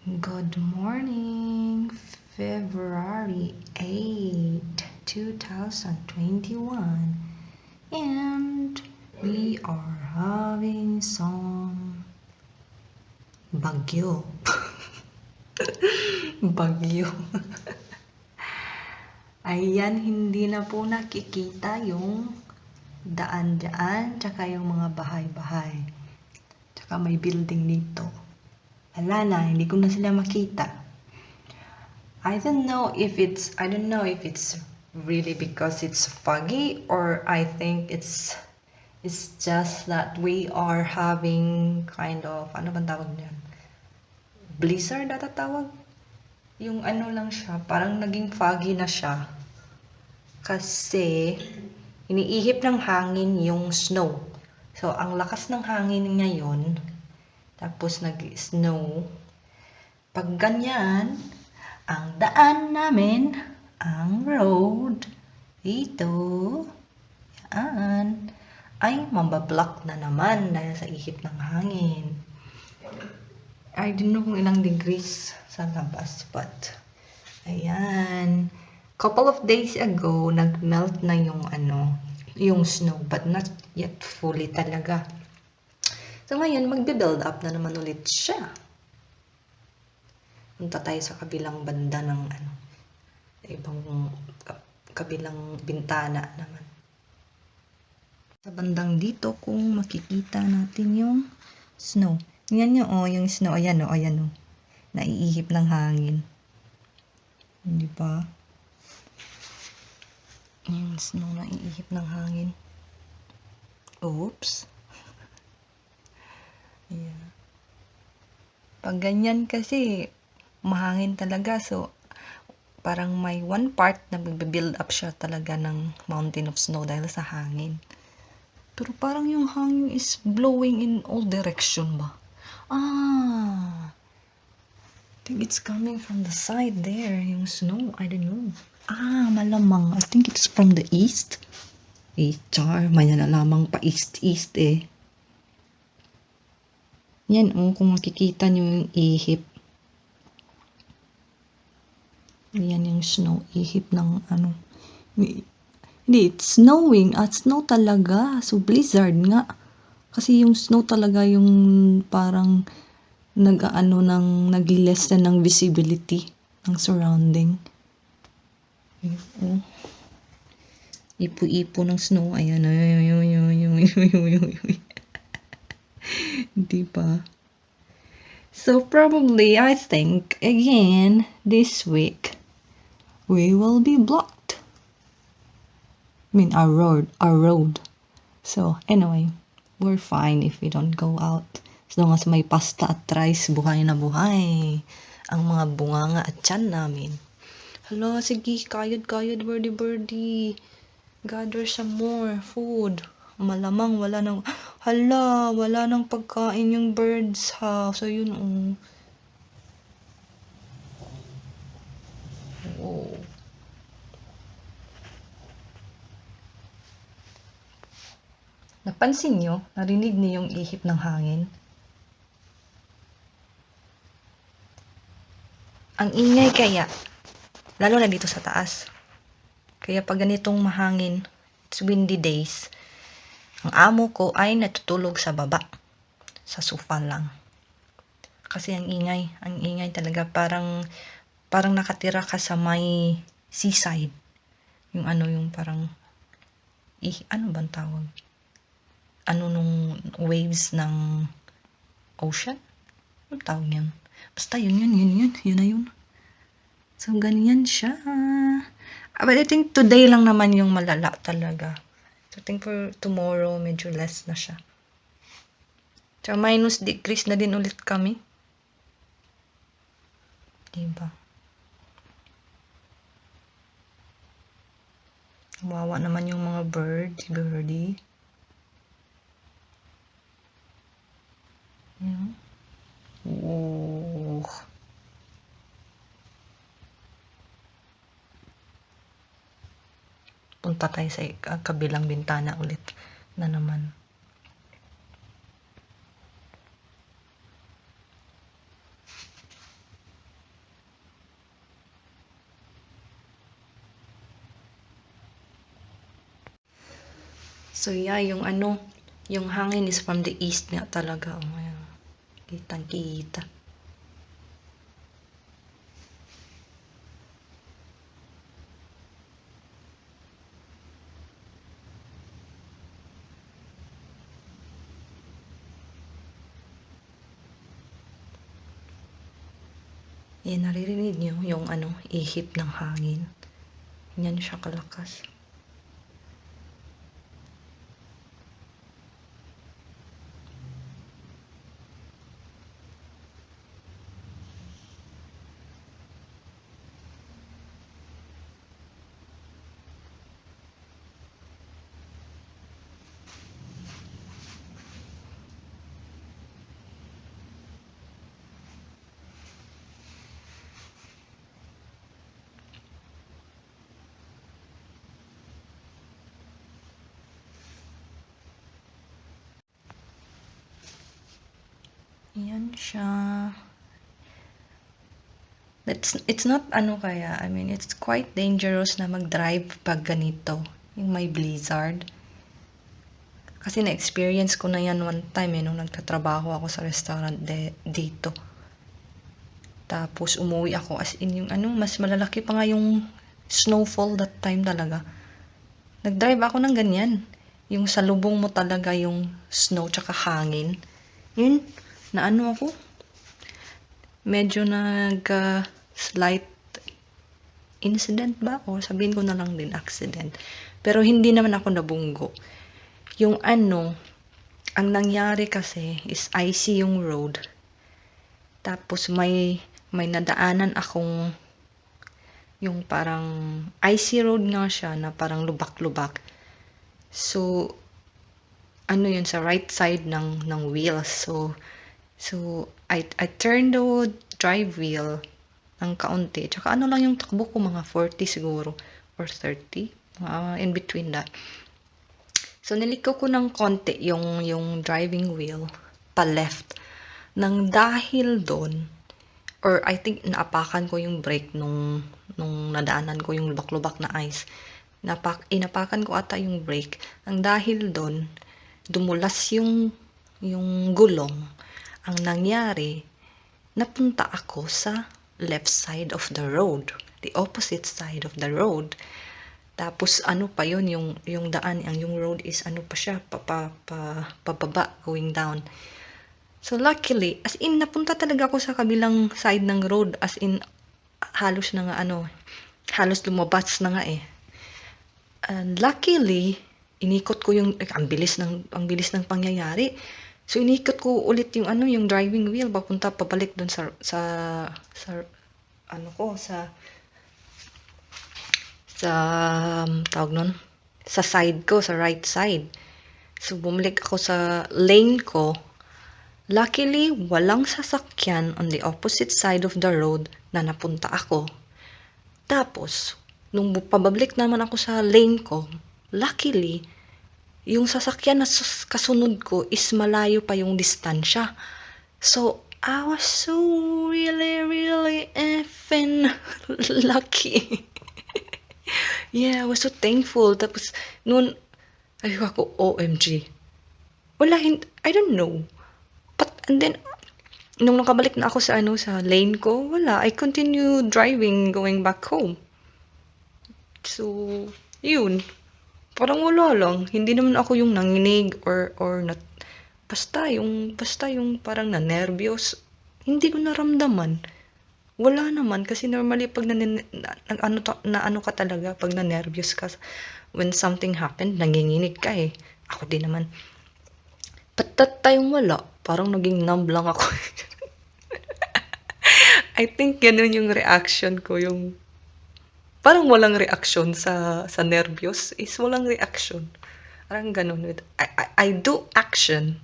Good morning, February 8, 2021, and we are having some bagyo. Bagyo. Ayan, hindi na po nakikita yung daan-daan, tsaka yung mga bahay-bahay. Tsaka may building dito. Wala na, hindi ko na sila makita. I don't know if it's really because it's foggy, or I think it's just that we are having kind of, ano bang tawag niyan? Blizzard ata tawag? Yung ano lang siya, parang naging foggy na siya. Kasi iniihip ng hangin yung snow. So ang lakas ng hangin ngayon, tapos nag-snow. Pag ganyan, ang daan namin, ang road, dito, yan, ay mambablock na naman dahil sa ihip ng hangin. I don't know kung ilang degrees sa labas, but, ayan. Couple of days ago, nag-melt na yung snow, but not yet fully talaga. So ngayon, magbe-build up na naman ulit siya. Punta tayo sa kabilang banda ng ibang kabilang bintana naman. Sa bandang dito, kung makikita natin yung snow. Yan yung snow. Ayan o. Naiihip ng hangin. Di ba? Yung snow naiihip ng hangin. Oops. Yeah. Pag ganyan kasi, mahangin talaga. So, parang may one part na build up siya talaga ng mountain of snow dahil sa hangin. Pero parang yung hangin is blowing in all direction ba? I think it's coming from the side there, yung snow. I don't know. Malamang. I think it's from the east. Char, may nalalamang pa east-east eh. Yan kung makikita nyo yung ihip. Yan yung snow, ihip ng Hindi, it's snowing. Snow talaga. So, blizzard nga. Kasi yung snow talaga yung parang nag-lessen ng visibility ng surrounding. Ipo-ipo ng snow. Ayan. Diba? So probably, I think, again, this week, we will be blocked. I mean, our road. So, anyway, we're fine if we don't go out. As long as may pasta at rice, buhay na buhay ang mga bunganga at tiyan namin. Hala, sige, kayod, birdie. Gather some more food. Malamang wala nang pagkain yung birds ha. So, yun Oh. Napansin nyo? Narinig niyo yung ihip ng hangin? Ang ingay kaya, lalo na dito sa taas. Kaya pag ganitong mahangin, it's windy days, ang amo ko ay natutulog sa baba, sa sofa lang. Kasi ang ingay talaga, parang nakatira ka sa may seaside. Yung parang, ano bang tawag? Nung waves ng ocean? Ano tawag yan? Basta yun na yun. So, ganyan siya. But I think today lang naman yung malala talaga. So, I think for tomorrow, medyo less na siya. So, minus decrease na din ulit kami. Diba? Wawa naman yung mga birdie. Yeah. Oh. Punta tayo sa kabilang bintana ulit na naman. So yeah, yung hangin is from the east nga talaga. Oh, ayan. Kitang-kita. Yan, naririnig nyo yung ihip ng hangin. Yan siya kalakas. Yan siya. It's not kaya, I mean, it's quite dangerous na mag-drive pag ganito, yung may blizzard. Kasi na-experience ko na yan one time nung nagtatrabaho ako sa restaurant dito. Tapos umuwi ako as in yung mas malalaki pa nga yung snowfall that time talaga. Nag-drive ako ng ganyan. Yung salubong mo talaga yung snow tsaka hangin. Yun, na ako. Medyo slight incident ba? O sabihin ko na lang din accident. Pero hindi naman ako nabunggo. Yung ang nangyari kasi is icy yung road. Tapos may nadaanan akong yung parang icy road nga siya na parang lubak-lubak. So, yun sa right side ng wheels. So I turned the drive wheel ng kaunti. Tsaka lang yung takbo ko, mga 40 siguro or 30. In between that. So, niliko ko ng konti yung driving wheel pa left. Nang dahil doon, or I think naapakan ko yung brake nung nadaanan ko yung lubak-lubak na ice. Inapakan ko ata yung brake. Ang dahil doon, dumulas yung gulong. Ang nangyari, napunta ako sa left side of the road. The opposite side of the road. Tapos pa yun, yung daan, yung road is pa siya, pababa, going down. So luckily, as in, napunta talaga ako sa kabilang side ng road, as in, halos na nga halos lumabas na nga eh. And luckily, inikot ko ang bilis ng pangyayari. So inikot ko ulit yung driving wheel pabalik doon sa tawag nun, sa side ko, sa right side. So bumalik ako sa lane ko. Luckily, walang sasakyan on the opposite side of the road na napunta ako. Tapos, nung pabalik naman ako sa lane ko, luckily, yung sasakyan na kasunod ko is malayo pa yung distansya. So, I was so really effing lucky. Yeah, I was so thankful. Tapos, noon, ayoko ako, OMG. Wala, I don't know. But, and then, nung nakabalik na ako sa sa lane ko, wala. I continue driving, going back home. So, yun. Parang wala lang. Hindi naman ako yung nanginig or basta yung parang na-nervyos. Hindi ko naramdaman. Wala naman kasi normally pag ka talaga pag na-nervyos ka when something happened, nanginginig ka eh. Ako din naman. But that time wala. Parang naging numb lang ako. I think ganun yung reaction ko, yung parang walang reaction sa nervyos is walang reaction. Parang ganun with I do action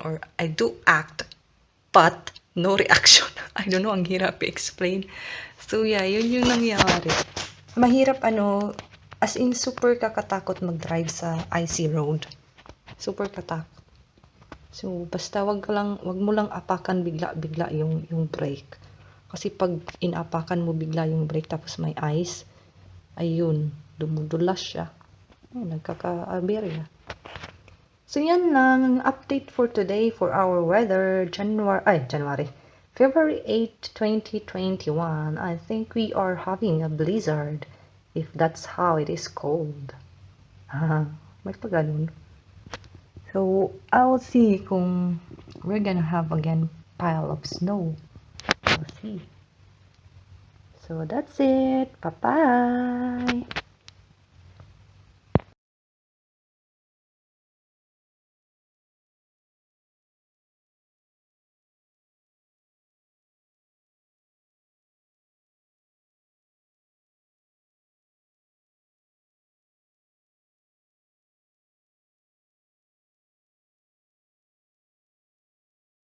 or I do act but no reaction. I don't know, ang hirap i-explain. So yeah, yun yung nangyari. Mahirap as in super kakatakot mag-drive sa icy road. Super katakot. So basta wag mo lang apakan bigla yung brake. Kasi pag inapakan mo bigla yung brake tapos may ice, ayun, dumudulas siya. Ay, nagkaka-aberya. So, yan lang ang update for today for our weather. January. February 8, 2021. I think we are having a blizzard. If that's how it is called. May pa ganun. So, I'll see kung we're gonna have again pile of snow. We'll see. So, that's it. Bye-bye.